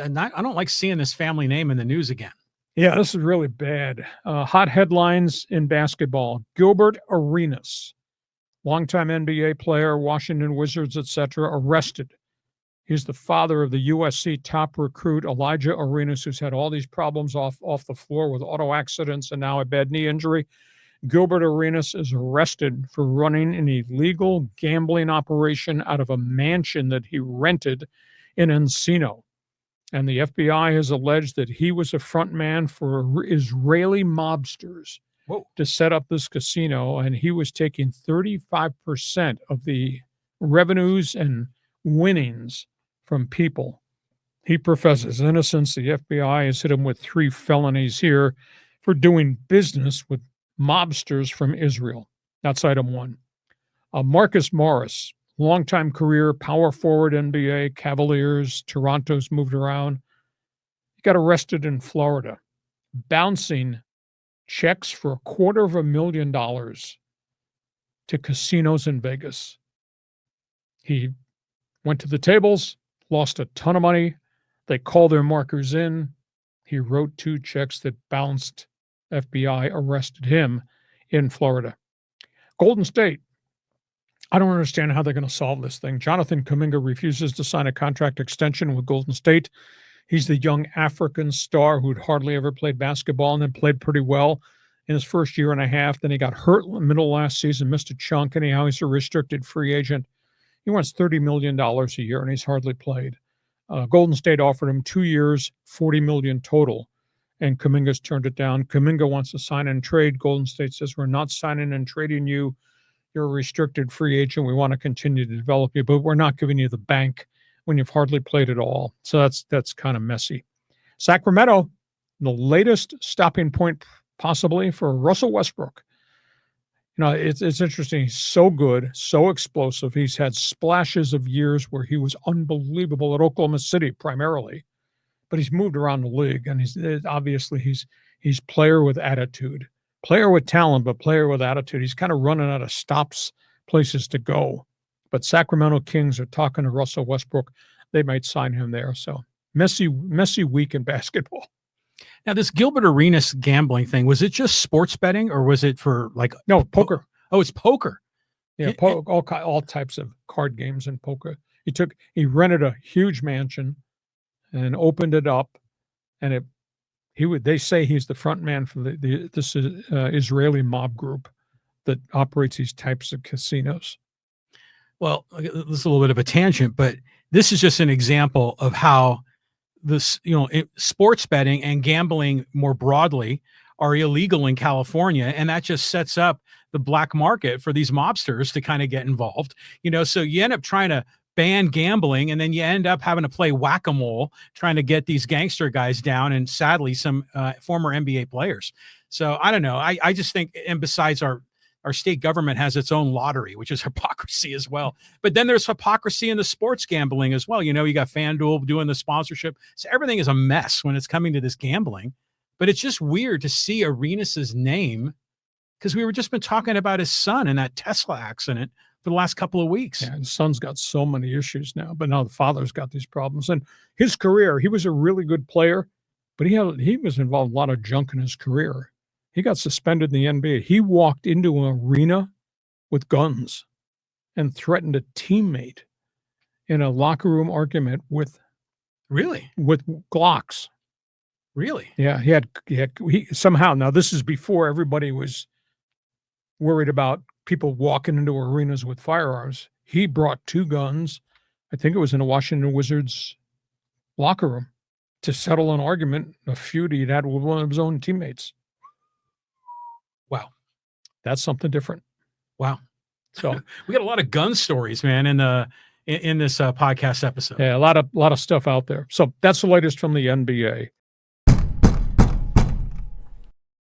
I don't like seeing this family name in the news again. Yeah, this is really bad. Hot headlines in basketball. Gilbert Arenas, longtime NBA player, Washington Wizards, etc., arrested. He's the father of the USC top recruit, Elijah Arenas, who's had all these problems off the floor with auto accidents and now a bad knee injury. Gilbert Arenas is arrested for running an illegal gambling operation out of a mansion that he rented in Encino. And the FBI has alleged that he was a front man for Israeli mobsters to set up this casino, and he was taking 35% of the revenues and winnings from people. He professes innocence. The FBI has hit him with 3 felonies here for doing business with mobsters from Israel. That's item 1. Marcus Morris, longtime career, power forward, NBA, Cavaliers, Toronto's moved around. He got arrested in Florida, bouncing checks for $250,000 to casinos in Vegas. He went to the tables, lost a ton of money. They called their markers in. He wrote 2 checks that bounced. FBI arrested him in Florida. Golden State. I don't understand how they're going to solve this thing. Jonathan Kuminga refuses to sign a contract extension with Golden State. He's the young African star who'd hardly ever played basketball and then played pretty well in his first year and a half. Then he got hurt in the middle of last season, missed a chunk. Anyhow, he's a restricted free agent. He wants $30 million a year, and he's hardly played. Golden State offered him 2 years, $40 million total, and Kuminga's turned it down. Kuminga wants to sign and trade. Golden State says, we're not signing and trading you. You're a restricted free agent. We want to continue to develop you, but we're not giving you the bank when you've hardly played at all. So that's kind of messy. Sacramento, the latest stopping point possibly for Russell Westbrook. You know, it's interesting. He's so good, so explosive. He's had splashes of years where he was unbelievable at Oklahoma City primarily, but he's moved around the league, and he's player with attitude. Player with talent, but player with attitude. He's kind of running out of stops, places to go. But Sacramento Kings are talking to Russell Westbrook. They might sign him there. So messy week in basketball. Now, this Gilbert Arenas gambling thing, was it just sports betting, or was it for No, poker. Oh, it's poker. Yeah, all types of card games and poker. He rented a huge mansion and opened it up, and they say he's the front man for this Israeli mob group that operates these types of casinos. Well, this is a little bit of a tangent, but this is just an example of how this, sports betting and gambling more broadly are illegal in California. And that just sets up the black market for these mobsters to kind of get involved, so you end up trying to ban gambling, and then you end up having to play whack-a-mole trying to get these gangster guys down, and sadly some former NBA players. So I don't know. I just think, and besides, our state government has its own lottery, which is hypocrisy as well. But then there's hypocrisy in the sports gambling as well. You got FanDuel doing the sponsorship. So everything is a mess when it's coming to this gambling. But it's just weird to see Arenas's name, because we were just been talking about his son in that Tesla accident for the last couple of weeks. Yeah, his son's got so many issues now, but now the father's got these problems. And his career, he was a really good player, but he was involved in a lot of junk in his career. He got suspended in the NBA. He walked into an arena with guns and threatened a teammate in a locker room argument with Glocks. Really? Yeah, he somehow, now this is before everybody was worried about people walking into arenas with firearms. He brought 2 guns. I think it was in a Washington Wizards locker room to settle an argument, a feud he'd had with one of his own teammates. Wow. That's something different. Wow. So we got a lot of gun stories, man, in this podcast episode. Yeah, a lot of stuff out there. So that's the latest from the NBA.